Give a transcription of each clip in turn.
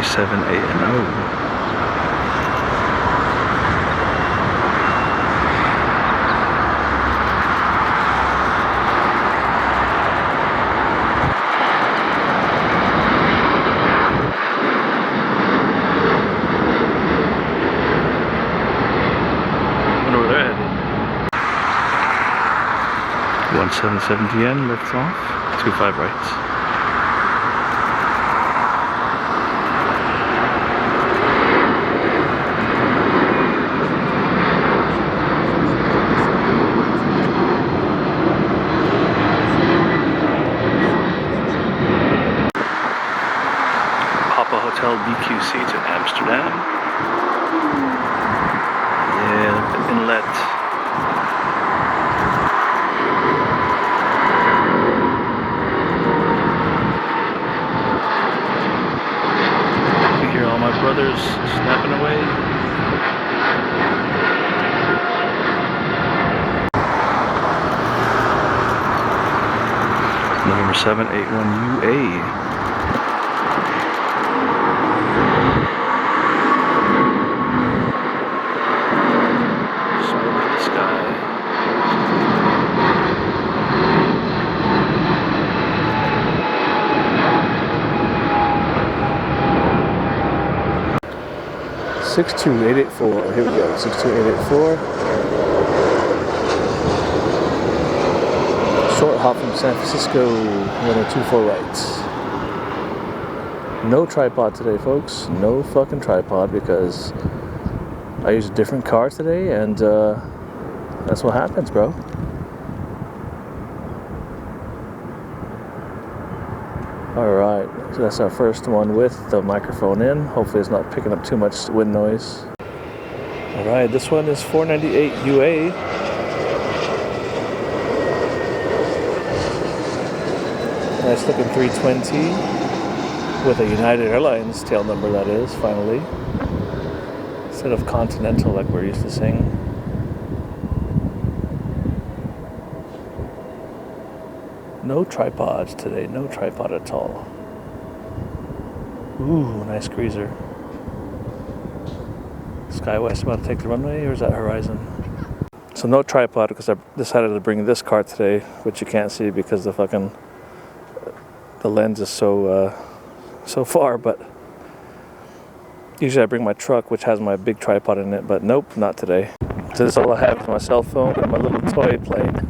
3780. Wonder where they're headed. 177 DN, lifts off. 25 rights. Hotel BQC to Amsterdam. Yeah, look at the inlet. You hear all my brothers snapping away. November 781 UA. $62884. Here we go. 62884. Short hop from San Francisco. 1024 rights. No tripod today, folks. No fucking tripod because I used a different car today, and that's what happens, bro. Alright, so that's our first one with the microphone in. Hopefully it's not picking up too much wind noise. Alright, this one is 498 UA. Nice looking 320 with a United Airlines tail number, that is, finally. Instead of Continental like we're used to seeing. No tripods today, no tripod at all. Ooh, nice greaser. SkyWest about to take the runway, or is that Horizon? So no tripod because I decided to bring this car today, which you can't see because the lens is so far, but usually I bring my truck, which has my big tripod in it, but nope, not today. So this is all I have is my cell phone and my little toy plane.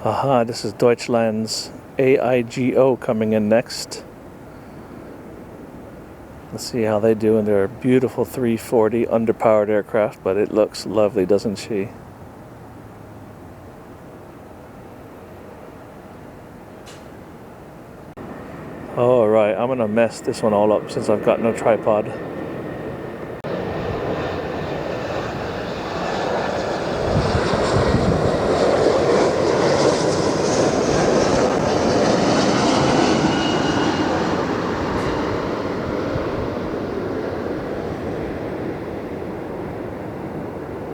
Aha, this is Deutschland's AIGO coming in next. Let's see how they do in their beautiful 340 underpowered aircraft, but it looks lovely, doesn't she? Alright, I'm gonna mess this one all up since I've got no tripod.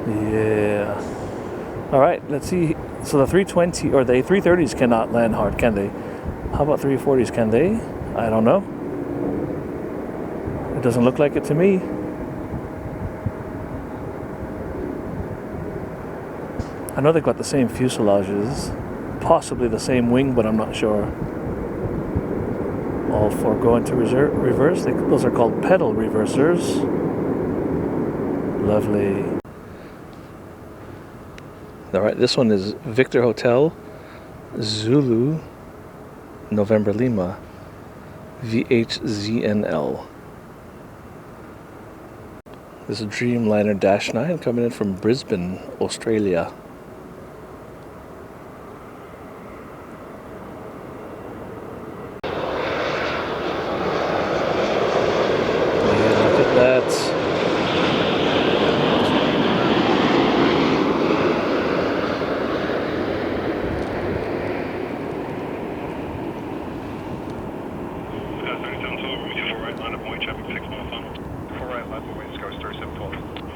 Yeah. Alright, let's see. So the 320 or the A330s cannot land hard, can they? How about 340s? Can they? I don't know. It doesn't look like it to me. I know they've got the same fuselages, possibly the same wing, but I'm not sure. All four go into reverse. Those are called pedal reversers. Lovely. Alright, this one is Victor Hotel, Zulu, November Lima, VHZNL. This is Dreamliner Dash 9 coming in from Brisbane, Australia. Yeah, look at that.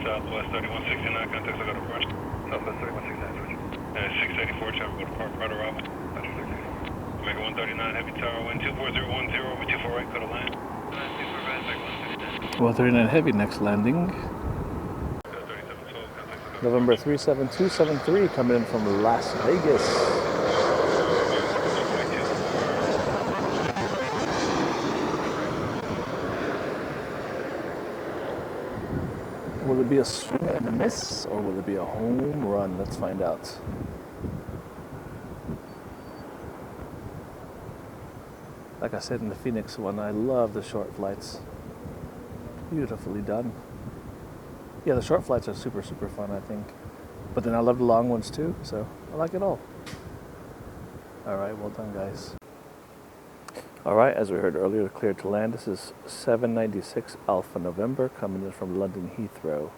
Southwest 3169, contacts I got a brush. Southwest 3169, 684, traffic go to Park Right arrival. Omega 139, heavy tower, wind 24010, over 24 right, cut a line. 139 Heavy, next landing. November 37273 coming in from Las Vegas. Will it be a swing and a miss, or will it be a home run? Let's find out. Like I said in the Phoenix one, I love the short flights. Beautifully done. Yeah, the short flights are super, super fun, I think. But then I love the long ones too, so I like it all. All right, well done, guys. All right, as we heard earlier, cleared to land. This is 796 Alpha November coming in from London Heathrow.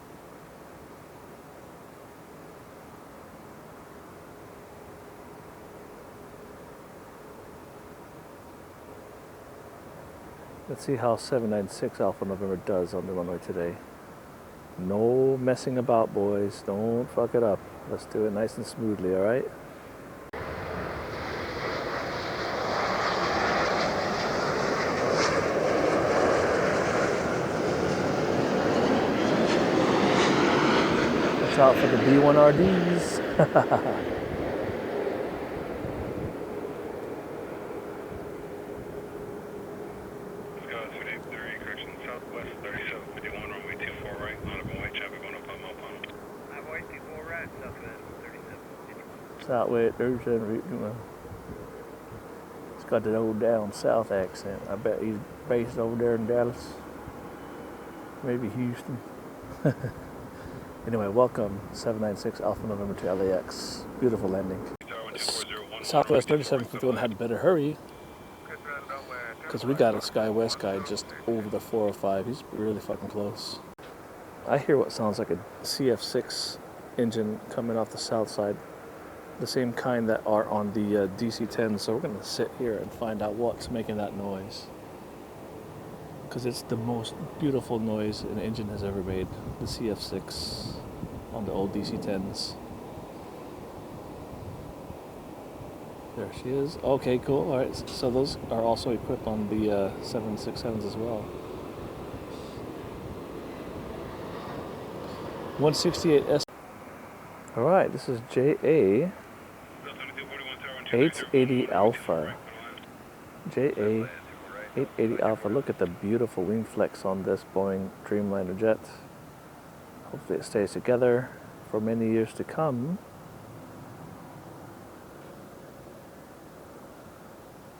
Let's see how 796 Alpha November does on the runway today. No messing about, boys. Don't fuck it up. Let's do it nice and smoothly, all right? Watch out for the B1RDs. Southwest 3751, runway 24 right, line up and white traffic going up on Alpine. Highway 24 right, Southwest 3751. Southwest 3751. It's got that old down south accent. I bet he's based over there in Dallas. Maybe Houston. Anyway, welcome 796 Alpha November to LAX. Beautiful landing. Southwest 3751 had better hurry, because we got a SkyWest guy just over the 405. He's really fucking close. I hear what sounds like a CF6 engine coming off the south side. The same kind that are on the DC-10. So we're going to sit here and find out what's making that noise. Because it's the most beautiful noise an engine has ever made. The CF6 on the old DC-10s. There she is. Okay, cool. All right. So those are also equipped on the 767s as well. 168S. All right. This is JA 880 Alpha. JA 880 Alpha. Look at the beautiful wing flex on this Boeing Dreamliner jet. Hopefully it stays together for many years to come.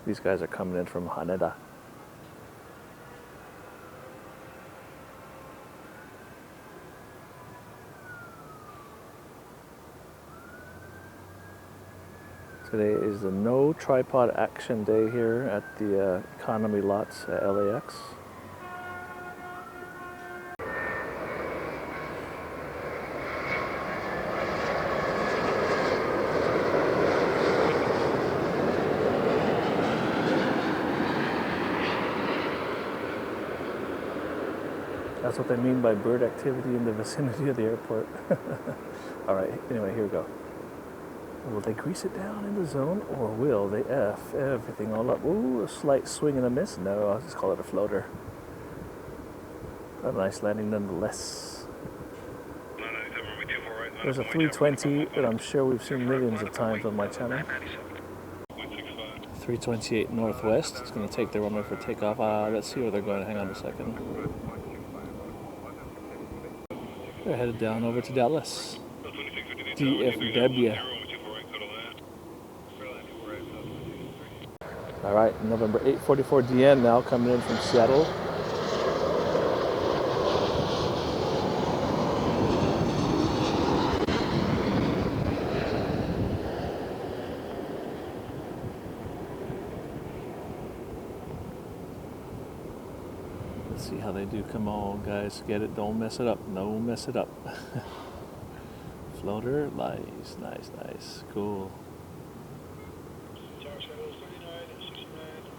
These guys are coming in from Haneda. Today is the no tripod action day here at the economy lots at LAX. That's what they mean by bird activity in the vicinity of the airport. All right, anyway, here we go. Will they grease it down in the zone, or will they F everything all up? Ooh, a slight swing and a miss. No, I'll just call it a floater. A nice landing nonetheless. There's a 320 that I'm sure we've seen millions of times on my channel. 328 Northwest. It's going to take the runway for takeoff. Let's see where they're going. Hang on a second. They're headed down over to Dallas. DFW. All right, November 844 DN now coming in from Seattle. Let's see how they do. Come on, guys, get it. Don't mess it up. No, mess it up. Floater, nice, nice, nice, cool.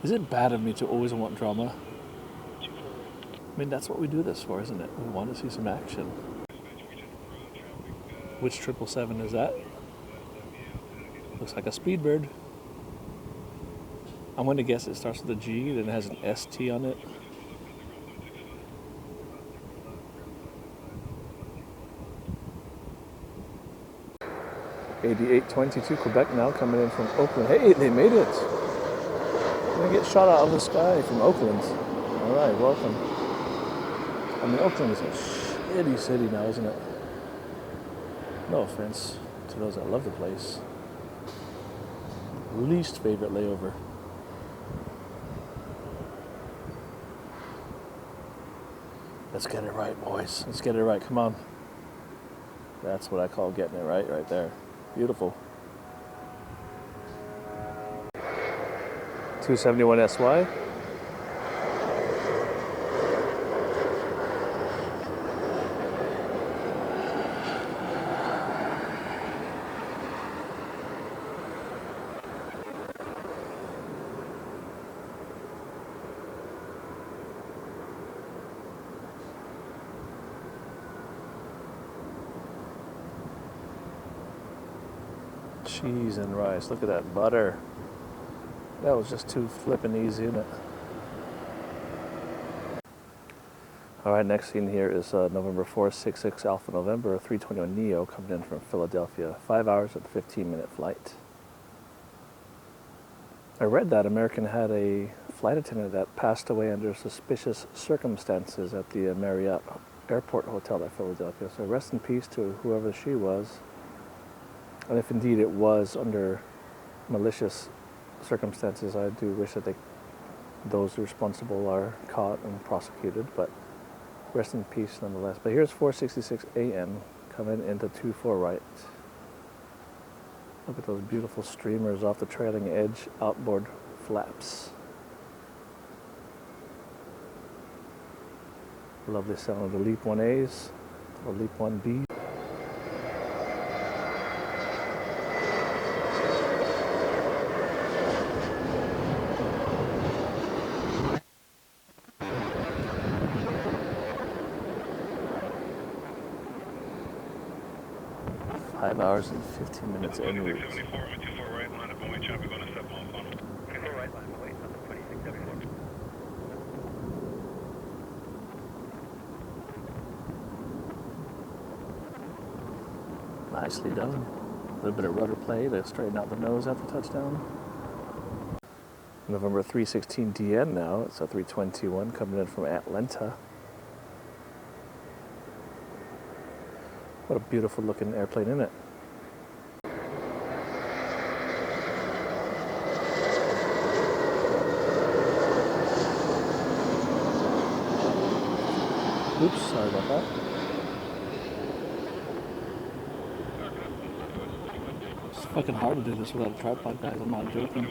Is it bad of me to always want drama? I mean, that's what we do this for, isn't it? We want to see some action. Which 777 is that? Looks like a Speedbird. I'm going to guess it starts with a G, then it has an ST on it. 8822 Quebec now coming in from Oakland. Hey, they made it. We're gonna get shot out of the sky from Oakland. All right, welcome. I mean, Oakland is a shitty city now, isn't it? No offense to those that love the place. Least favorite layover. Let's get it right, boys. Let's get it right. Come on. That's what I call getting it right there. Beautiful. 271 SY. Cheese and rice. Look at that butter. That was just too flippin' easy, isn't it? All right, next scene here is November 466 Alpha November 321 Neo coming in from Philadelphia. 5 hours and 15-minute flight. I read that American had a flight attendant that passed away under suspicious circumstances at the Marriott Airport Hotel at Philadelphia. So rest in peace to whoever she was. And if indeed it was under malicious circumstances, I do wish that those responsible are caught and prosecuted, but rest in peace nonetheless. But here's 4:66 a.m. coming into 24 right. Look at those beautiful streamers off the trailing edge outboard flaps. Lovely sound of the Leap 1As or Leap 1B. Five hours and 15 minutes en route. 2674, 24 right, line up and wait, traffic on a step on phone. 24 right, line up, wait, on the 2674. Nicely done. A little bit of rudder play to straighten out the nose after touchdown. November 316 DN now. It's a 321 coming in from Atlanta. What a beautiful looking airplane, isn't it? Oops, sorry about that. It's fucking hard to do this without a tripod, guys. I'm not joking.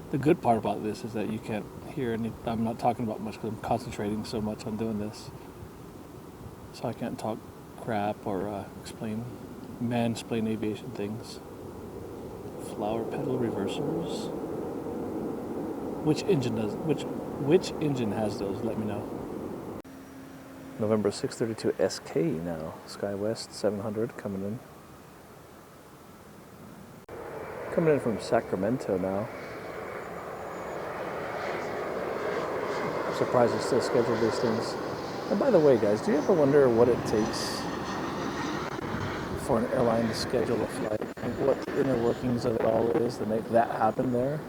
The good part about this is that you can't hear any. I'm not talking about much because I'm concentrating so much on doing this. So I can't talk crap or mansplain aviation things. Flower pedal reversers. Which engine has those? Let me know. November 632 SK now. SkyWest 700 coming in. Coming in from Sacramento now. I'm surprised it's still scheduled these things. And by the way, guys, do you ever wonder what it takes for an airline to schedule a flight? Like what the inner workings of it all is to make that happen there?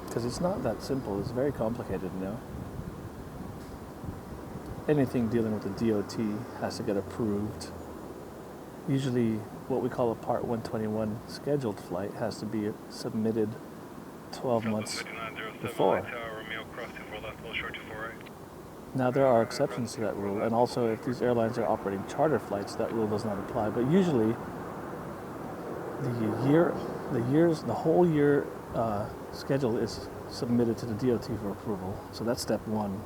Because it's not that simple. It's very complicated, you know? Anything dealing with the DOT has to get approved. Usually what we call a Part 121 scheduled flight has to be submitted 12 months before. Now there are exceptions to that rule, and also if these airlines are operating charter flights, that rule does not apply. But usually, the whole year schedule is submitted to the DOT for approval. So that's step one.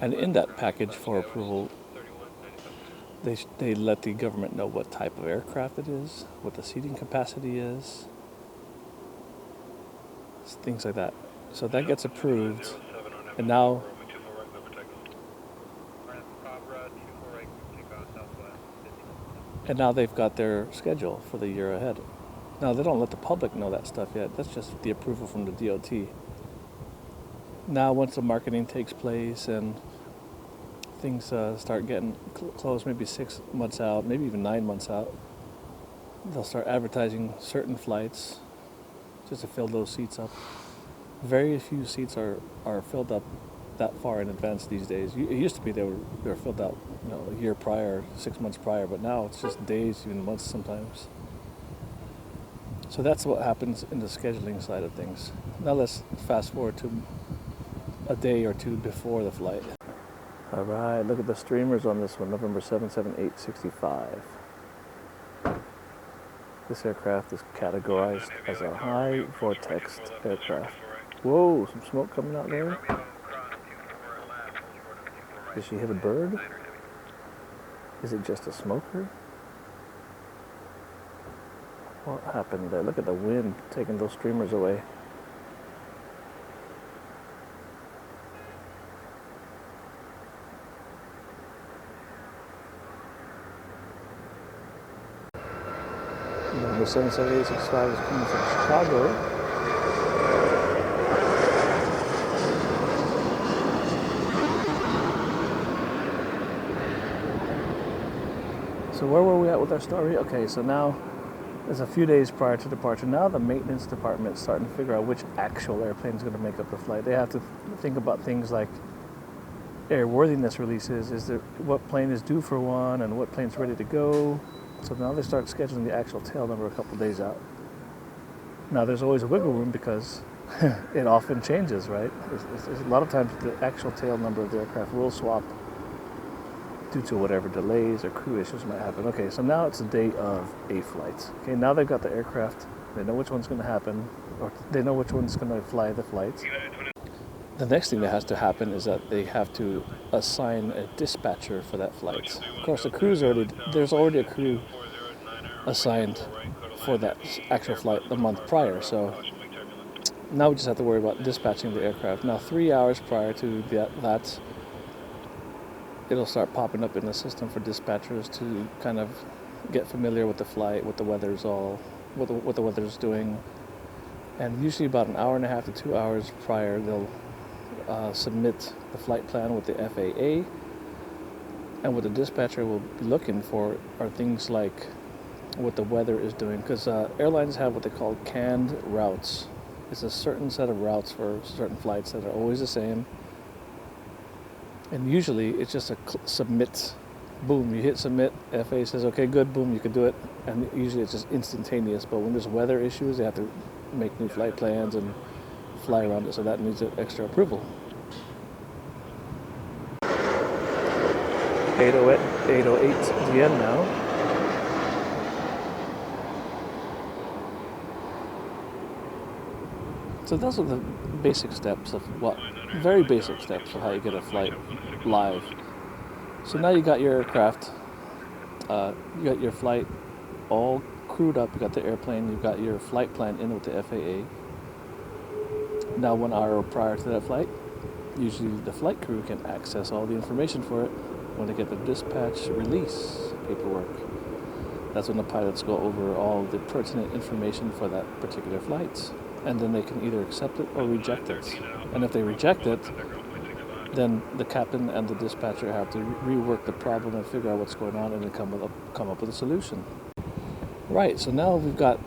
And in that package for approval, they let the government know what type of aircraft it is, what the seating capacity is, things like that. So that gets approved, and now they've got their schedule for the year ahead. Now they don't let the public know that stuff yet. That's just the approval from the DOT. Now once the marketing takes place and things start getting close, maybe 6 months out, maybe even 9 months out, they'll start advertising certain flights just to fill those seats up. Very few seats are filled up that far in advance these days. It used to be they were filled out, a year prior, 6 months prior, but now it's just days, even months sometimes. So that's what happens in the scheduling side of things. Now let's fast forward to a day or two before the flight. All right, look at the streamers on this one, November 77865. This aircraft is categorized as a high vortex aircraft. Whoa, some smoke coming out there. Did she hit a bird? Is it just a smoker? What happened there? Look at the wind taking those streamers away. Number 77865 is coming from Chicago. So where were we at with our story? Okay, so now it's a few days prior to departure. Now the maintenance department is starting to figure out which actual airplane is going to make up the flight. They have to think about things like airworthiness releases. What plane is due for one and what plane's ready to go. So now they start scheduling the actual tail number a couple days out. Now there's always a wiggle room because it often changes, right? A lot of times the actual tail number of the aircraft will swap due to whatever delays or crew issues might happen. Okay, so now it's the day of a flight. Okay, now they've got the aircraft. They know which one's going to happen, or they know which one's going to fly the flights. The next thing that has to happen is that they have to assign a dispatcher for that flight. Of course, there's already a crew assigned for that actual flight the month prior, so now we just have to worry about dispatching the aircraft. Now, 3 hours prior to that, it'll start popping up in the system for dispatchers to kind of get familiar with the flight, what the weather's doing. And usually about an hour and a half to 2 hours prior, they'll submit the flight plan with the FAA. And what the dispatcher will be looking for are things like what the weather is doing. Because airlines have what they call canned routes. It's a certain set of routes for certain flights that are always the same. And usually it's just a submit, boom, you hit submit, FAA says, okay, good, boom, you can do it. And usually it's just instantaneous. But when there's weather issues, they have to make new flight plans and fly around it, so that needs an extra approval. 808 DN now. So those are the basic steps of very basic steps of how you get a flight live. So now you got your aircraft, you got your flight all crewed up, you got the airplane, you've got your flight plan in with the FAA. Now 1 hour prior to that flight, usually the flight crew can access all the information for it when they get the dispatch release paperwork. That's when the pilots go over all the pertinent information for that particular flight. And then they can either accept it or reject it. And if they reject it, then the captain and the dispatcher have to rework the problem and figure out what's going on and then come up with a solution. Right, so now we've got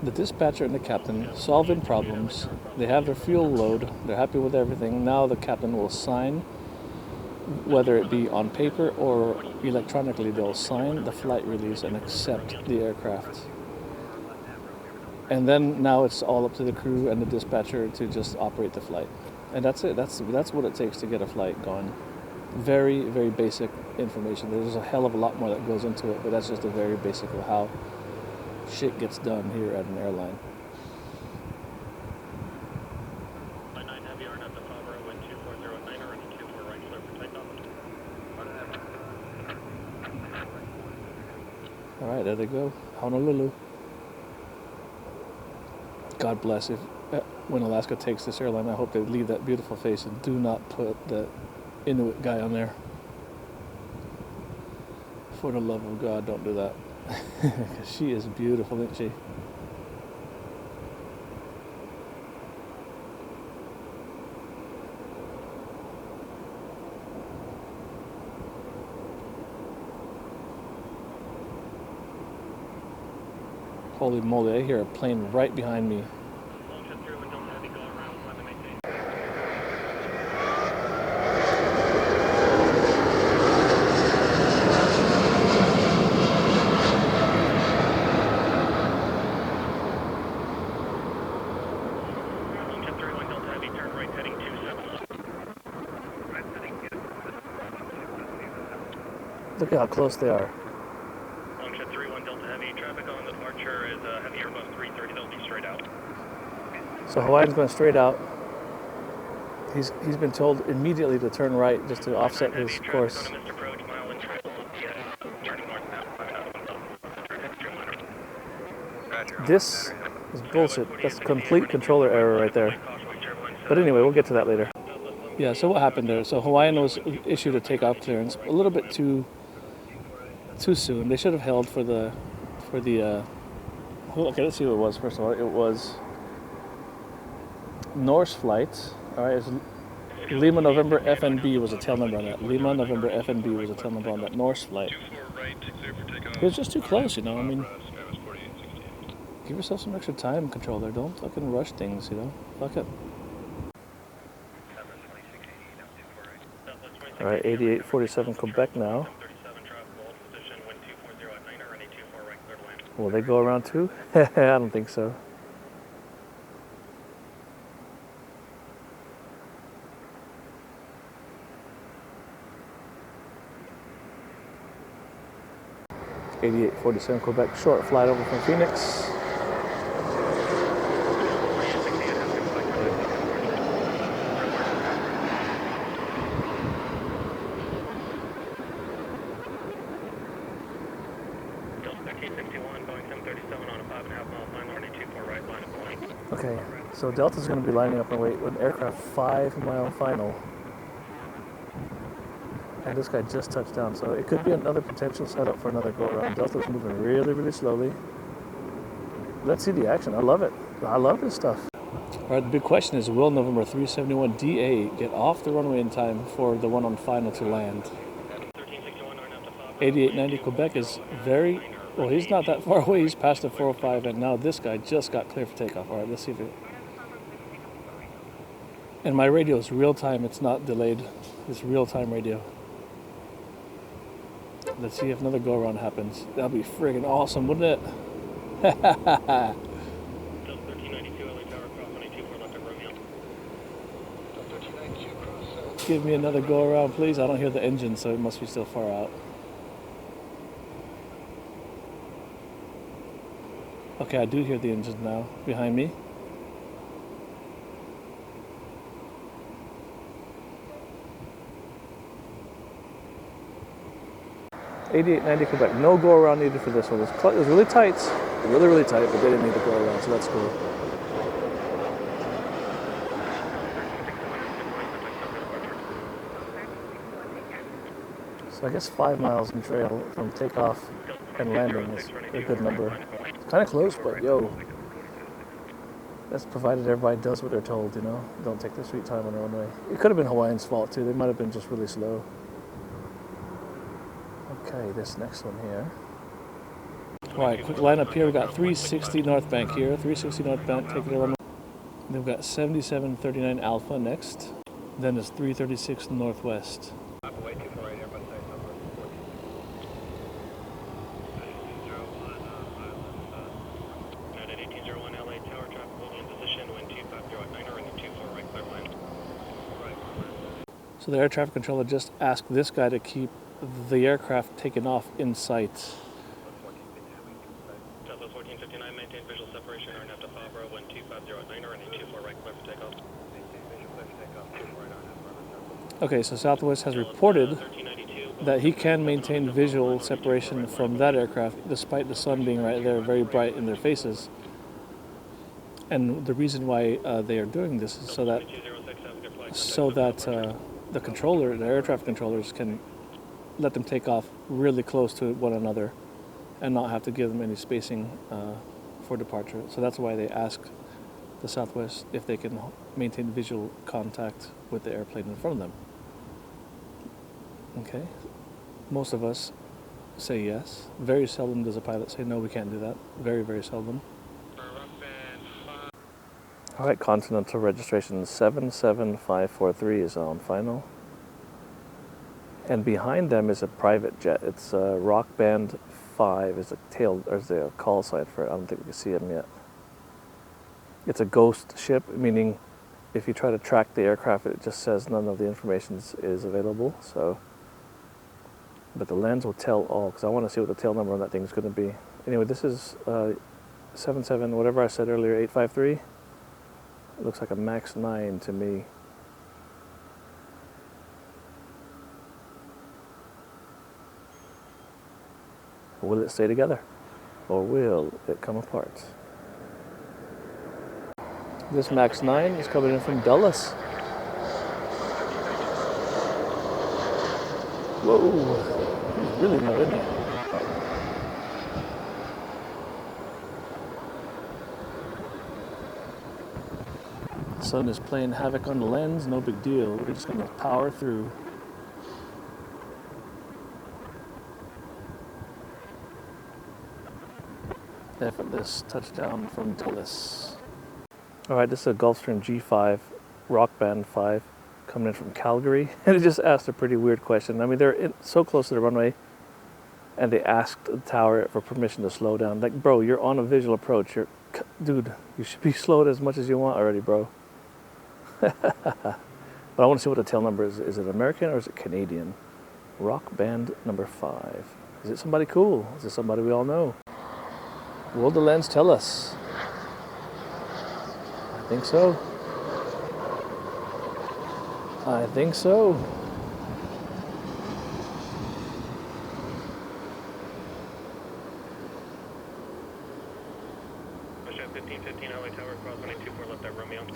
the dispatcher and the captain solving problems. They have their fuel load. They're happy with everything. Now the captain will sign, whether it be on paper or electronically, they'll sign the flight release and accept the aircraft. And then now it's all up to the crew and the dispatcher to just operate the flight. And that's it. That's what it takes to get a flight going. Very, very basic information. There's a hell of a lot more that goes into it, but that's just a very basic of how shit gets done here at an airline. All right, there they go. Honolulu. God bless. When Alaska takes this airline, I hope they leave that beautiful face and do not put the Inuit guy on there. For the love of God, don't do that. Because she is beautiful, isn't she? Holy moly, I hear a plane right behind me. Look at how close they are. Longship 31 Delta Heavy, traffic on the departure is heavy Airbus 330, they'll be straight out. So Hawaiian's going straight out. He's been told immediately to turn right just to offset his course. This is bullshit. That's complete controller error right there. But anyway, we'll get to that later. Yeah, so what happened there? So Hawaiian was issued a takeoff clearance a little bit too soon. They should have held for the okay, let's see what it was. First of all, it was Norse flight. All right, it's Lima November FNB was a tail number on that. Lima November FNB was a tail number on that Norse flight. It was just too close, you know. I mean, give yourself some extra time, controller. Don't fucking rush things, you know. Fuck it. All right, 8847 Quebec now. Will they go around too? I don't think so. .4847 Quebec, short flight over from Phoenix. Okay, so Delta's going to be lining up and wait with an aircraft 5-mile final. And this guy just touched down, so it could be another potential setup for another go-around. Delta's moving really, really slowly. Let's see the action. I love it. I love this stuff. All right, the big question is, will November 371 DA get off the runway in time for the one on final to land? 8890 Quebec is very... Well, he's not that far away. He's past the 405, and now this guy just got clear for takeoff. All right, let's see if it... And my radio is real-time. It's not delayed. It's real-time radio. Let's see if another go-around happens. That'd be friggin' awesome, wouldn't it? Give me another go-around, please. I don't hear the engine, so it must be still far out. Okay, I do hear the engine now, behind me. .8890 Quebec, no go-around needed for this one. It was really tight, really tight, but they didn't need to go around, so that's cool. So I guess 5 miles in trail from takeoff and landing is a good number. It's kind of close, but yo, that's provided everybody does what they're told, you know? Don't take their sweet time on the runway. It could have been Hawaiian's fault too. They might have been just really slow. Okay, this next one here. All right, quick lineup here. We got 360 North Bank here. 360 North Bank, taking a runway. Then we've got 7739 Alpha next. Then it's 336 Northwest. So the air traffic controller just asked this guy to keep the aircraft taken off in sight. Southwest 1459, maintain visual separation, RNF to Fabra, 12509, running 24 right, clear for takeoff. Okay, so Southwest has reported that he can maintain visual separation from that aircraft despite the sun being right there, very bright in their faces. And the reason why they are doing this is so that the controller, the air traffic controllers, can let them take off really close to one another and not have to give them any spacing for departure. So that's why they ask the Southwest if they can maintain visual contact with the airplane in front of them. Okay, most of us say yes. Very seldom does a pilot say no, we can't do that. Very, very seldom. All right, Continental registration 77543 is on final. And behind them is a private jet. It's Rock Band 5 is a tail, or is the call sign for it. I don't think we can see him yet. It's a ghost ship, meaning if you try to track the aircraft, it just says none of the information is available. So, but the lens will tell all, because I want to see what the tail number on that thing is going to be. Anyway, this is 77, whatever I said earlier, 853. It looks like a Max 9 to me. Will it stay together, or will it come apart? This Max 9 is coming in from Dulles. Whoa, he's really low, isn't he? The sun is playing havoc on the lens, no big deal. We're just gonna power through. Effortless touchdown from Dulles. All right, this is a Gulfstream G5, Rock Band 5, coming in from Calgary. And it just asked a pretty weird question. I mean, they're so close to the runway, and they asked the tower for permission to slow down. Like, bro, you're on a visual approach. Dude, you should be slowed as much as you want already, bro. But I want to see what the tail number is. Is it American or is it Canadian? Rock Band number 5. Is it somebody cool? Is it somebody we all know? Will the lens tell us? I think so. I think so. Push at 1515 LA Tower, cross 1824 left at Romeo.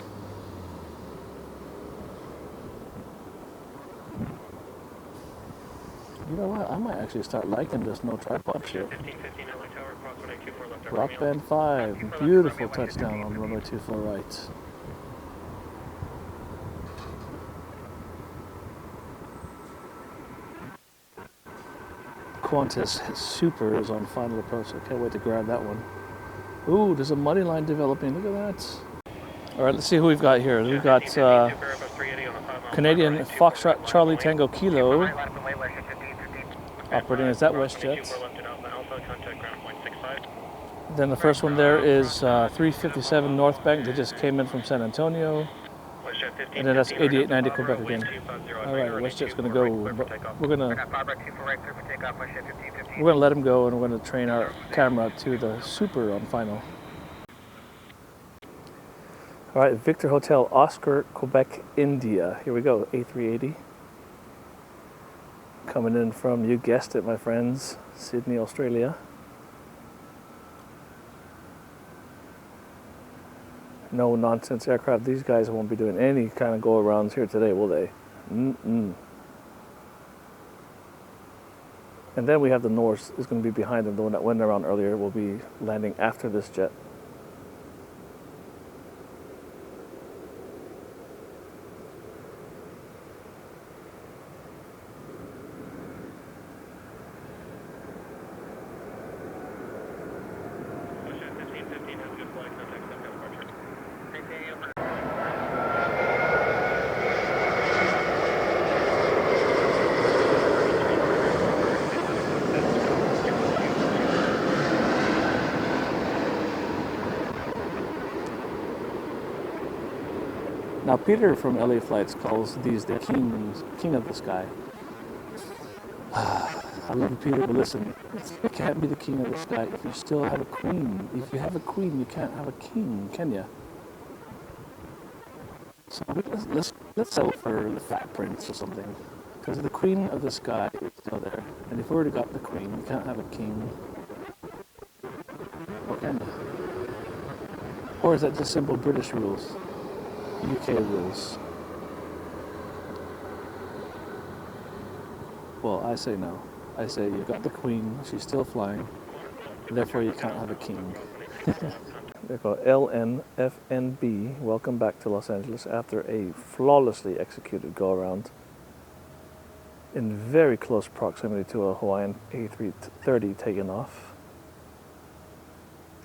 You know what? I might actually start liking this no tripod shit. 1515 LA Tower, cross 1824 left at Rock Romeo. Band 5, beautiful touchdown on runway 24 right. Qantas Super is on final approach. I can't wait to grab that one. Ooh, there's a money line developing. Look at that. All right, let's see who we've got here. We've got Canadian Foxtrot Charlie Tango Kilo operating as that WestJet. Then the first one there is 357 North Bank. They just came in from San Antonio. And then that's 8890 Quebec again. All right, WestJet's going to go. We're going to let him go, and we're going to train our camera to the Super on final. All right, Victor Hotel, Oscar, Quebec, India. Here we go, A380. Coming in from, you guessed it, my friends, Sydney, Australia. No nonsense aircraft. These guys won't be doing any kind of go-arounds here today, will they? Mm-mm. And then we have the Norse is going to be behind them. The one that went around earlier will be landing after this jet. Now, Peter from LA Flights calls these the king of the sky. I love you, Peter, but listen, you can't be the king of the sky if you still have a queen. If you have a queen, you can't have a king, can you? So let's settle for the fat prince or something, because the queen of the sky is still there. And if we already got the queen, you can't have a king. Or can you? Or is that just simple British rules? UK rules. Well, I say no. I say you've got the queen, she's still flying, therefore you can't have a king. There go LNFNB, welcome back to Los Angeles after a flawlessly executed go-around. in very close proximity to a Hawaiian A330 taking off.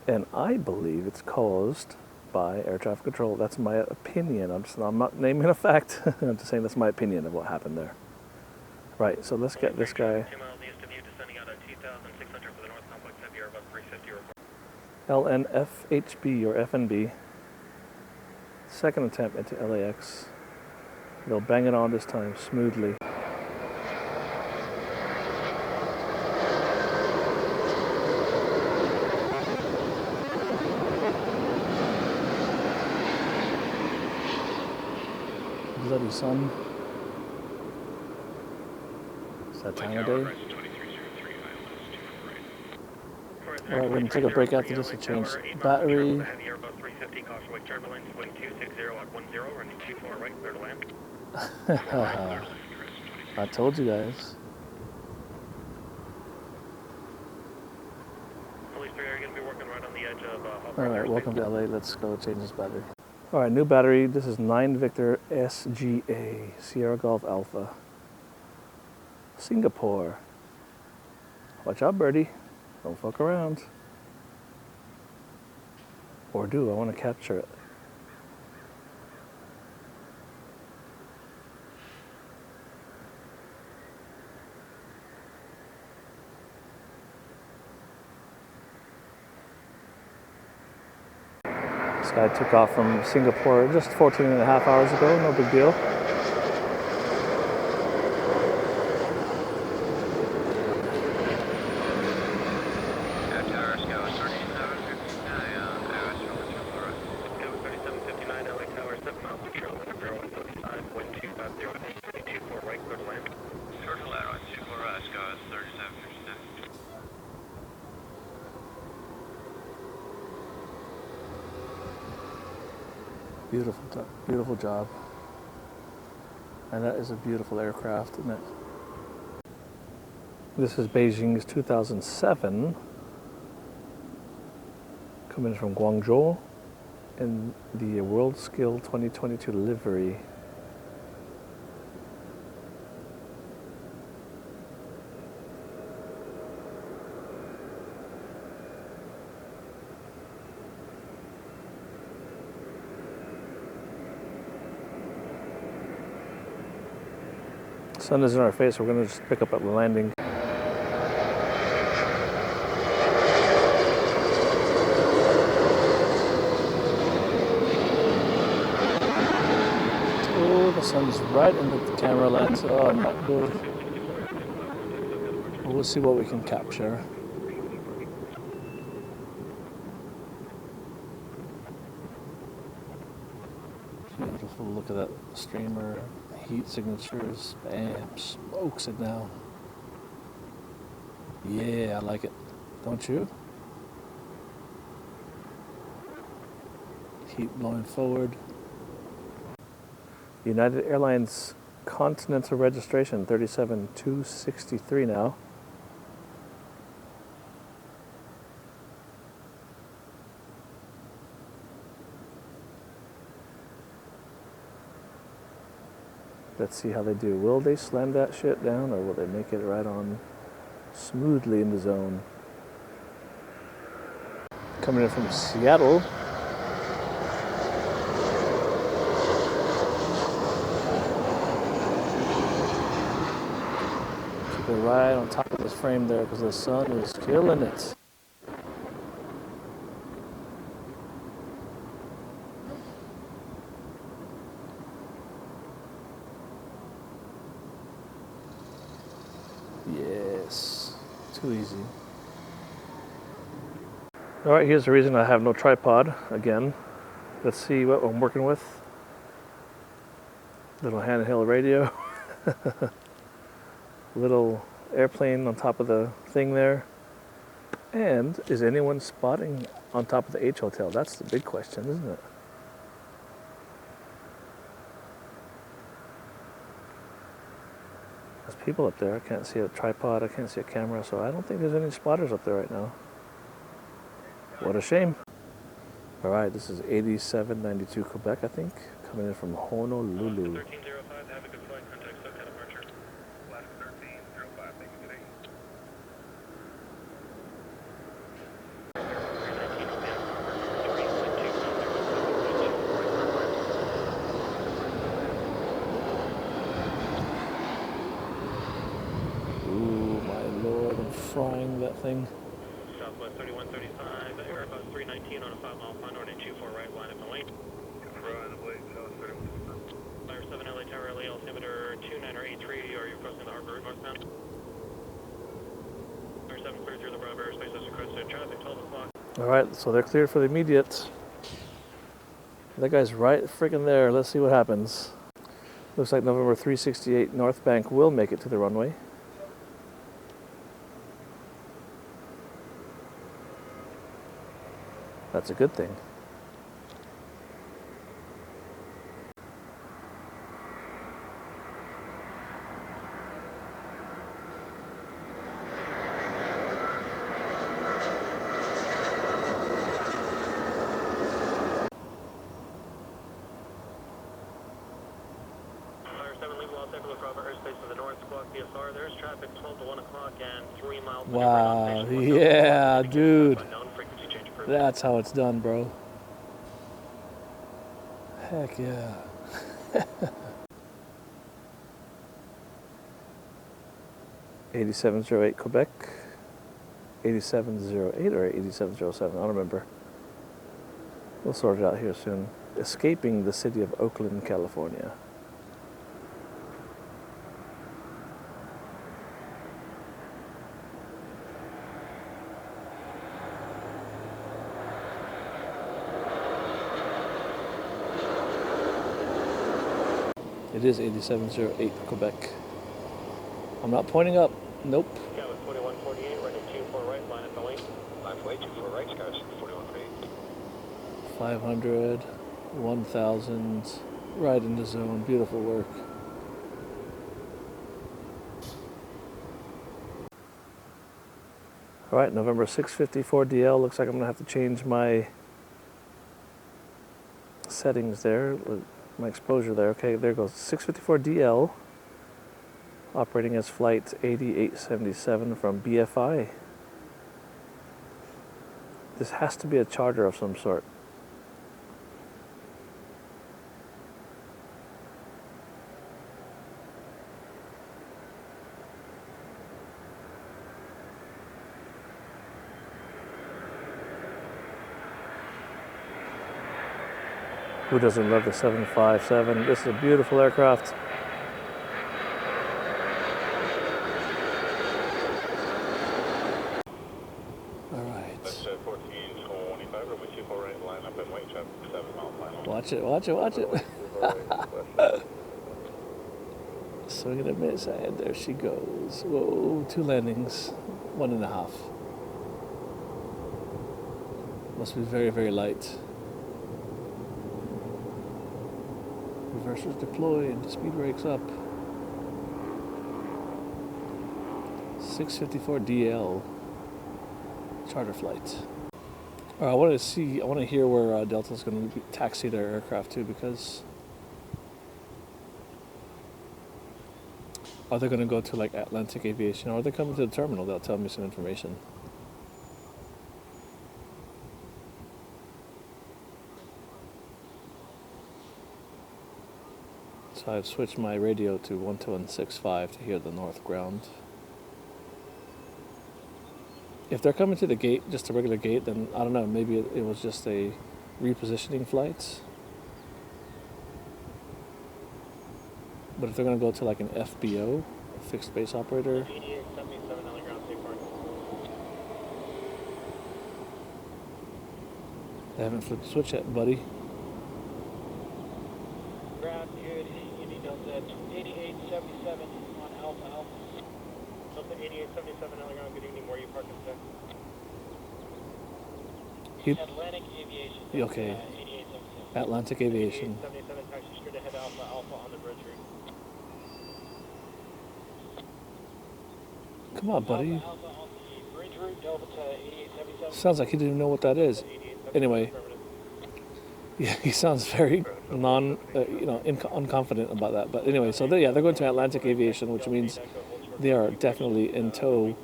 And I believe it's caused by air traffic control. That's my opinion. I'm not naming a fact. I'm just saying that's my opinion of what happened there. Right, so let's get this guy. 2 miles east of you, descending out at 2,600 for the North Complex, heavy Airbus 350 report. LNFHB or FNB. Second attempt into LAX. They'll bang it on this time smoothly. Bloody sun. It's that time of day. Alright, we're going to take a break after this to change battery. Heavy Airbus 350, caution wake turbulence, wind 260 at 10, running 24 right, clear to land. I told you guys. Police 3 are going to be working right on the edge of Alright, welcome to LA. Let's go change this battery. Alright, new battery. This is 9 Victor SGA, Sierra Golf Alpha. Singapore. Watch out, birdie. Don't fuck around. Or do, I want to capture it. This guy took off from Singapore just 14 and a half hours ago, no big deal. Beautiful job. And that is a beautiful aircraft, isn't it? This is Beijing's 2007, coming from Guangzhou in the World Skill 2022 livery. Sun is in our face, so we're going to just pick up at the landing. Oh, the sun's right into the camera lens. Oh, not good. We'll see what we can capture. Beautiful, look at that streamer. Heat signatures, bam, smokes it down. Yeah, I like it. Don't you? Heat blowing forward. United Airlines Continental registration 37263 now. Let's see how they do. Will they slam that shit down, or will they make it right on smoothly in the zone? Coming in from Seattle. Keep it right on top of this frame there because the sun is killing it. Yes, too easy. All right, here's the reason I have no tripod again. Let's see what I'm working with. Little handheld radio. Little airplane on top of the thing there. And is anyone spotting on top of the H Hotel? That's the big question, isn't it? There's people up there. I can't see a tripod. I can't see a camera. So I don't think there's any spotters up there right now. What a shame. All right, this is 8792 Quebec, I think, coming in from Honolulu. 1305, have a good flight. Contact SoCal departure. frying that thing. Southwest 3135, Airbus 319 on a 5-mile final, running 24 right, line up and lane. Line up lane, South 3165. Flyer 7 LA Tower, LA altimeter 2983, are you approaching the harbor route northbound? Flyer 7 cleared through the Bravo airspace, that's requested traffic, 12 o'clock. Alright, so they're cleared for the immediate. That guy's right freaking there. Let's see what happens. Looks like November 368 North Bank will make it to the runway. That's a good thing. Flyer 7 leaving Los Angeles Bravo airspace to the north, squawk VFR. There's traffic 12 to 1 o'clock and 3 miles. Wow, yeah, dude. That's how it's done, bro. Heck yeah. 8708 Quebec. 8708 or 8707, I don't remember. We'll sort it out here soon. Escaping the city of Oakland, California. It is 8708 Quebec. I'm not pointing up. Nope. Yeah, with 4148, running 24 right, line up the lane. Line up the lane, 24 right, skies, 4148. 500, 1000, right in the zone. Beautiful work. All right, November 654 DL. Looks like I'm gonna have to change my settings there, my exposure there. Okay, there goes 654 DL, operating as flight 8877 from BFI. This has to be a charter of some sort. Who doesn't love the 757? This is a beautiful aircraft. All right. That's 1425, runway 24 right, line up and wait, traffic 7 mile final. Watch it, watch it, watch it. Swinging at mid-side, there she goes. Whoa, 2 landings, 1.5. Must be very, very light. Reversers deployed, speed brakes up. 654 DL, charter flight. I want to hear where Delta's going to taxi their aircraft to, because are they going to go to like Atlantic Aviation, or are they coming to the terminal? They'll tell me some information. So I've switched my radio to 12165 to hear the north ground. If they're coming to the gate, just a regular gate, then I don't know, maybe it was just a repositioning flight. But if they're going to go to like an FBO, a fixed base operator. 8877 LA ground, safe park. They haven't flipped the switch yet, buddy. Ground, good. You need Delta 8877 on Alpha Alpha. Delta 8877 LA ground, good evening. Where are you parking today? Atlantic Aviation. Okay. 8877. Atlantic Aviation. 8877, taxi straight ahead Alpha Alpha on the bridge route. Come on, buddy. Alpha Alpha on the bridge route, Delta 8877. Sounds like he didn't even know what that is. Anyway, yeah, he sounds very unconfident about that. But anyway, so they're going to Atlantic Aviation, which means they are definitely in tow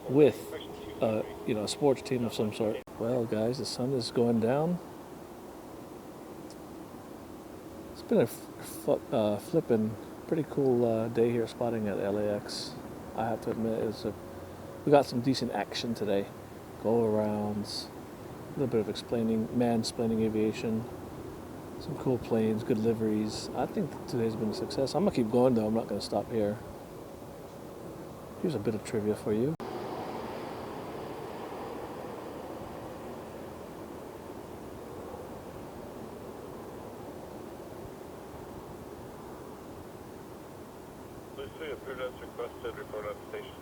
with a sports team of some sort. Well, guys, the sun is going down. It's been a flippin' pretty cool day here spotting at LAX. I have to admit, it's a We got some decent action today. Go-arounds, a little bit of explaining, mansplaining aviation, some cool planes, good liveries. I think today's been a success. I'm gonna keep going though, I'm not gonna stop here. Here's a bit of trivia for you. Requested report on station.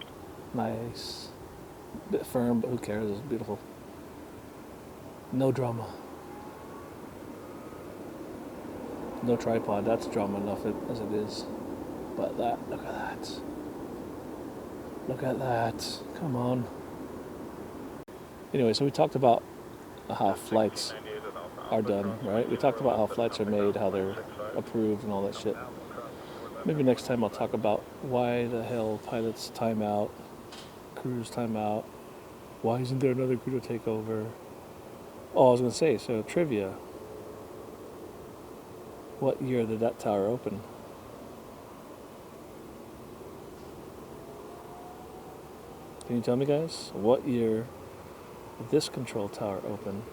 Nice. Bit firm, but who cares? It's beautiful. No drama. No tripod. That's drama enough as it is. But that, look at that. Look at that. Come on. Anyway, so we talked about how flights are done, right? We talked about how flights are made, how they're approved and all that shit. Maybe next time I'll talk about why the hell pilots time out, crews time out. Why isn't there another crew to take over? Oh, I was going to say, so trivia. What year did that tower open? Can you tell me, guys? What year did this control tower open?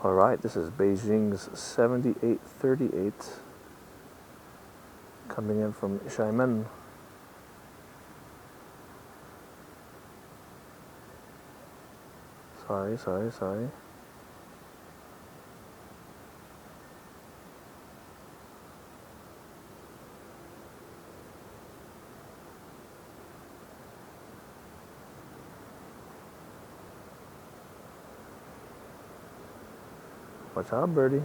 All right, this is Beijing's 7838 coming in from Xiamen. Sorry. Watch out, birdie.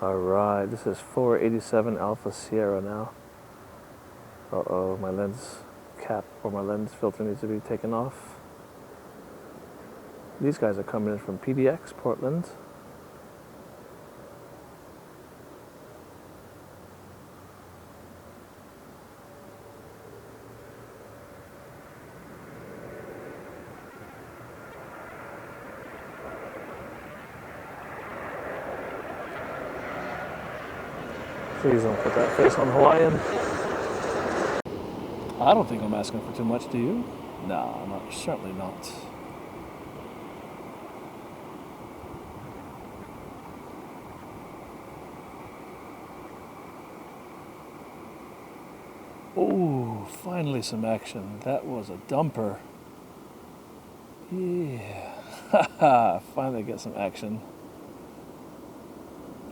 Alright, this is 487 Alpha Sierra now. Uh-oh, my lens cap or my lens filter needs to be taken off. These guys are coming in from PDX, Portland. Please don't put that face on Hawaiian. I don't think I'm asking for too much, do you? No, not, certainly not. Ooh, finally some action. That was a dumper. Yeah. Haha, finally get some action.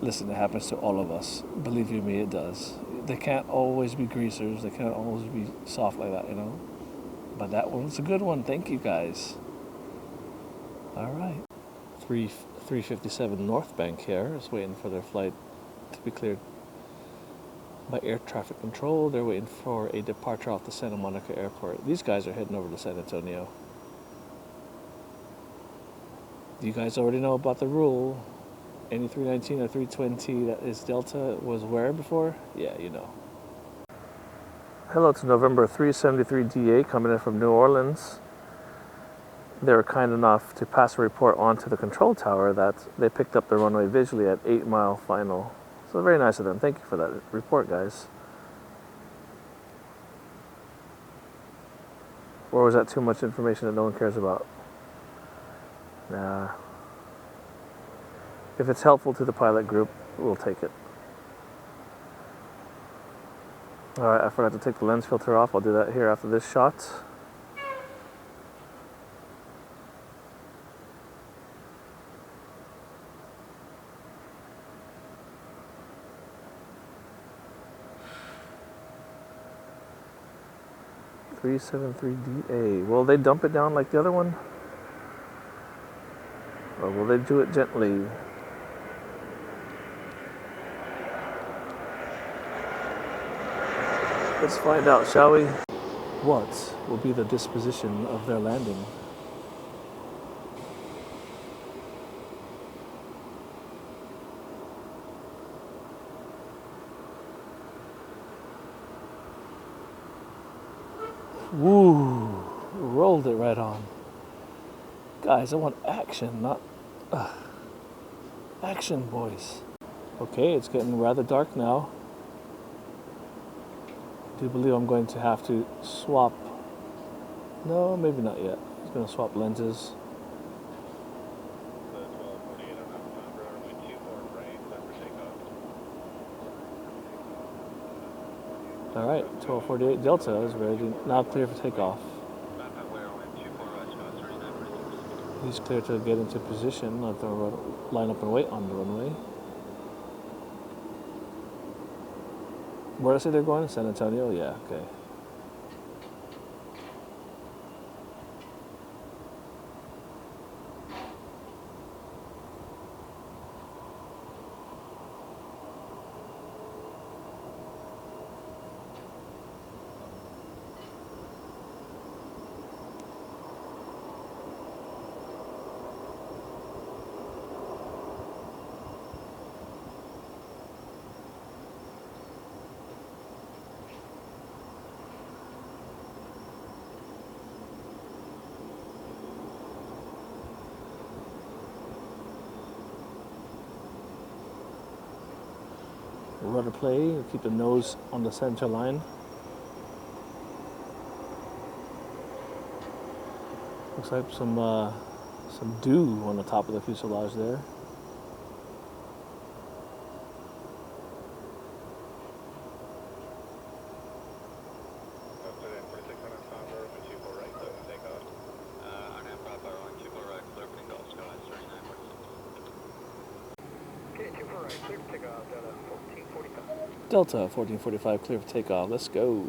Listen, it happens to all of us. Believe you me, it does. They can't always be greasers. They can't always be soft like that, you know? But that one's a good one. Thank you, guys. All right. 357 North Bank here is waiting for their flight to be cleared by air traffic control. They're waiting for a departure off the Santa Monica Airport. These guys are heading over to San Antonio. You guys already know about the rule. Any 319 or 320 that is Delta was where before? Yeah, you know. Hello to November 373 DA coming in from New Orleans. They were kind enough to pass a report on to the control tower that they picked up the runway visually at 8 Mile final. So very nice of them. Thank you for that report, guys. Or was that too much information that no one cares about? Nah. If it's helpful to the pilot group, we'll take it. Alright, I forgot to take the lens filter off. I'll do that here after this shot. 373DA. Will they dump it down like the other one? Or will they do it gently? Let's find out, shall we? What will be the disposition of their landing? Woo! Rolled it right on. Guys, I want action, not action, boys. Okay, it's getting rather dark now. I do believe I'm going to have to swap. No, maybe not yet. I'm going to swap lenses. Alright, 1248 Delta is ready, now clear for takeoff. He's clear to get into position. I'll have to line up and wait on the runway. Where did I say they're going? San Antonio? Yeah, okay. Rudder play, keep the nose on the center line. Looks like some dew on the top of the fuselage there. Delta 1445 clear for takeoff. Let's go.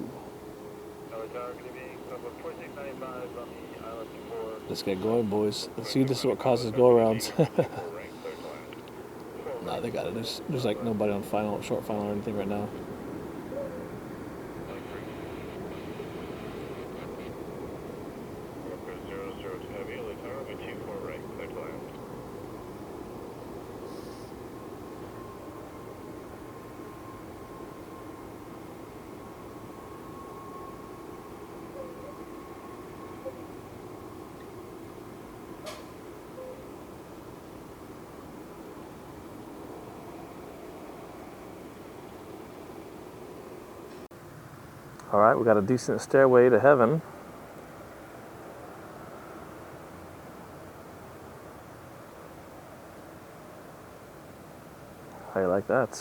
Let's get going, boys. Let's see, this is what causes go-arounds. Nah, they got it. There's like nobody on short final or anything right now. All right, we got a decent stairway to heaven. How you like that?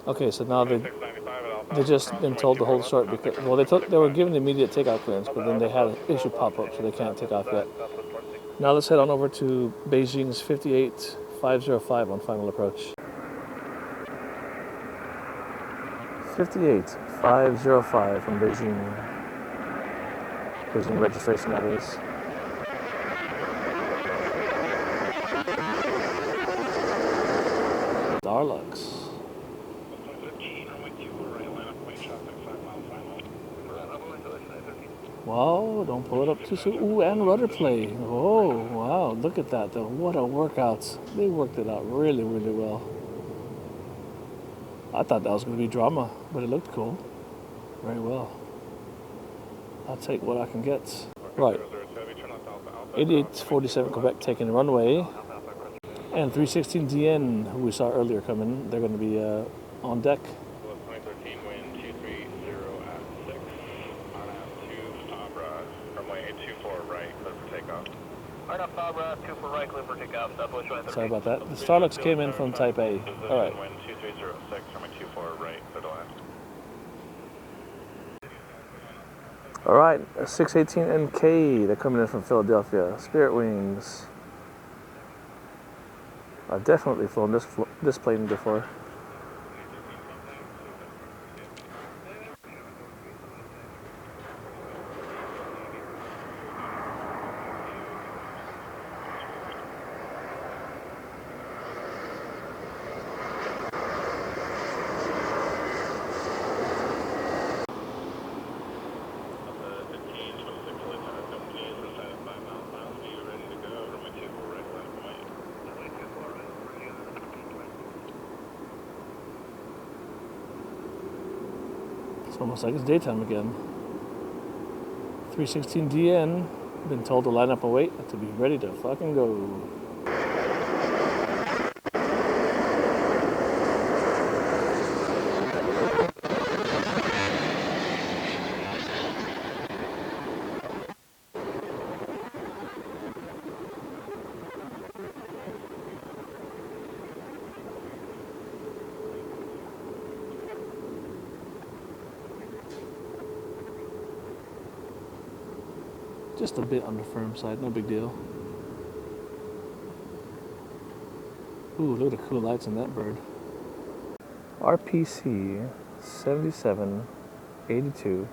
Okay, so now they just been told to hold short because, well, they were given immediate takeoff clearance, but then they had an issue pop up, so they can't take off yet. Now let's head on over to Beijing's 58505 on final approach. 58505 from Beijing. Beijing registration, that is. Starlux. Wow, don't pull it up too soon. Ooh, and rudder play. Oh, wow, look at that though. What a workout. They worked it out really, really well. I thought that was going to be drama, but it looked cool. Very well. I'll take what I can get. Right. 8847 Quebec taking the runway. And 316 DN, who we saw earlier come in, they're going to be on deck. 2013 wind 230 at 6. On 2 Abra, runway 24 right, clear for takeoff. Arnold Abra, 24 right, clear for takeoff. Southwest 2013. Sorry about that. The Starlux came in from Type A. All right. Wind 2306, runway 24 right, clear to land. All right, 618 NK, they're coming in from Philadelphia. Spirit Wings. I've definitely flown this plane before. almost like it's daytime again. 316 DN, been told to line up and wait to be ready to fucking go. Just a bit on the firm side, no big deal. Ooh, look at the cool lights on that bird. RPC 7782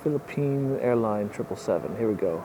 Philippine Airline 777. Here we go.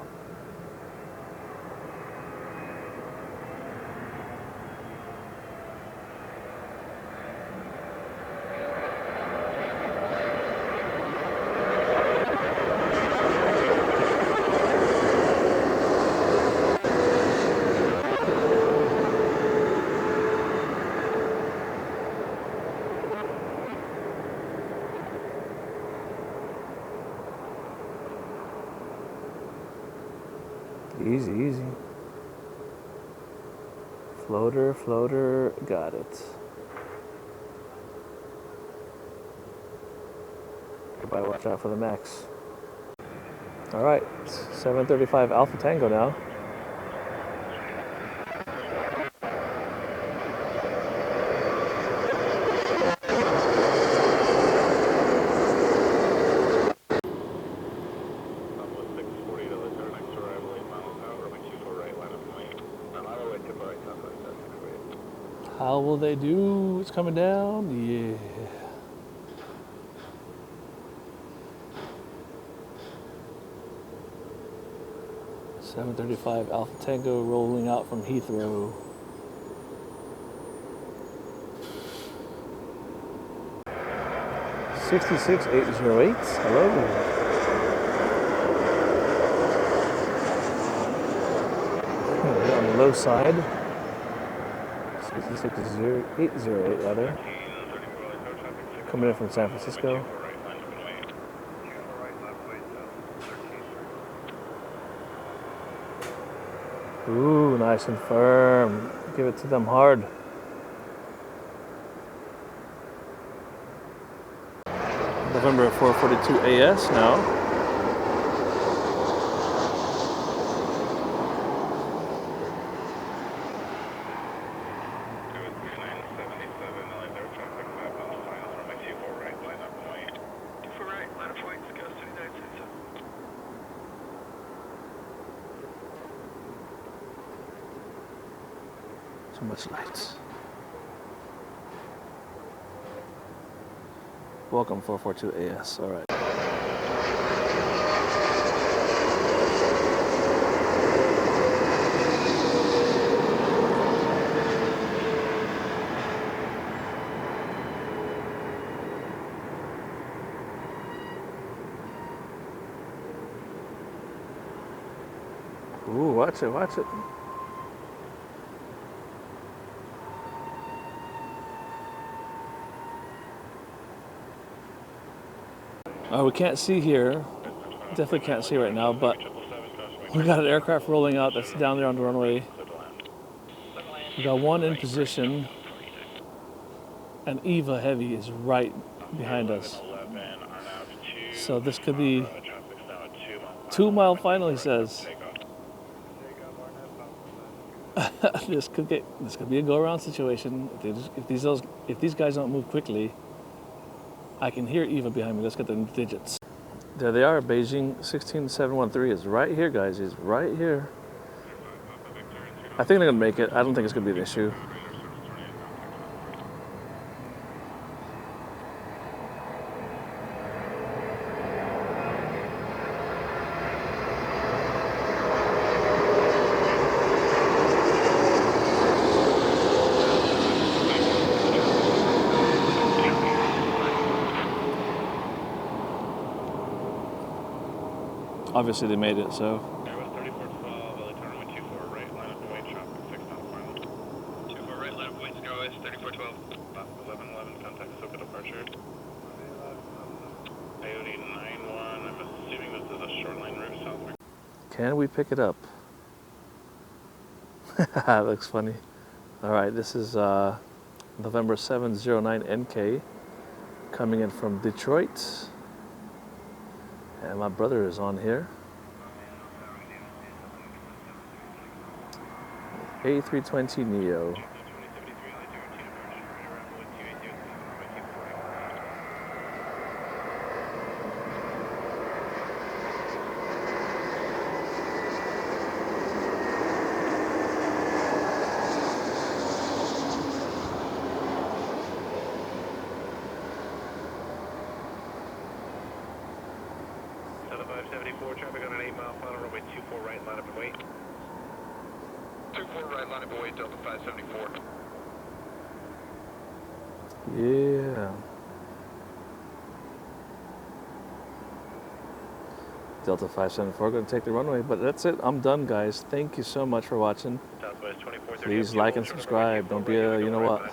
Easy, easy. Floater, floater, got it. Everybody watch out for the max. Alright, 735 Alpha Tango now. How will they do? It's coming down. Yeah. .735 Alpha Tango rolling out from Heathrow. .66808. Hello. On the low side. 66808 rather. Coming in from San Francisco. Ooh, nice and firm. Give it to them hard. November 442 AS now. So much lights. Welcome 442 AS. All right. Ooh, watch it, watch it. We can't see here, definitely can't see right now, but we got an aircraft rolling out that's down there on the runway. We got one in position, and Eva Heavy is right behind us. So this could be 2 mile final, he says. This could be a go-around situation. If these guys don't move quickly. I can hear Eva behind me. Let's get the digits. There they are. Beijing 16713 is right here, guys. He's right here. I think they're gonna make it. I don't think it's gonna be an issue. Obviously they made it, so. Airbus 3412, LA tournament 24 right, line up and wait, traffic 6 down final. 24 right, line up and wait, Sky West 3412. 1111, contact SoCo departure. Can we pick it up? That looks funny. All right, this is November 709 NK coming in from Detroit. And my brother is on here. A320 Neo. Delta 574, traffic on an 8-mile final runway 24 right, line up and wait. 24 right, line up and wait, Delta 574. Yeah. Delta 574 going to take the runway, but that's it. I'm done, guys. Thank you so much for watching. Southwest 2430. Please like and subscribe. Don't be a, you know what.